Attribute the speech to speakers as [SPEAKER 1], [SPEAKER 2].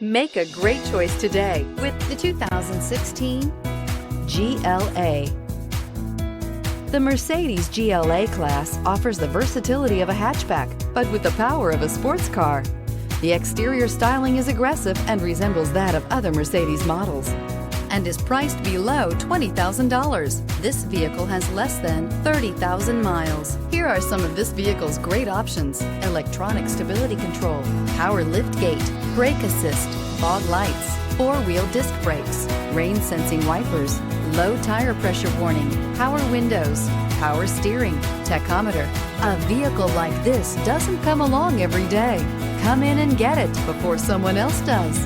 [SPEAKER 1] Make a great choice today with the 2016 GLA. The Mercedes GLA-Class offers the versatility of a hatchback, but with the power of a sports car. The exterior styling is aggressive and resembles that of other Mercedes models and is priced below $20,000. This vehicle has less than 30,000 miles. Here are some of this vehicle's great options: electronic stability control, power liftgate, brake assist, fog lights, four-wheel disc brakes, rain-sensing wipers, low tire pressure warning, power windows, power steering, tachometer. A vehicle like this doesn't come along every day. Come in and get it before someone else does.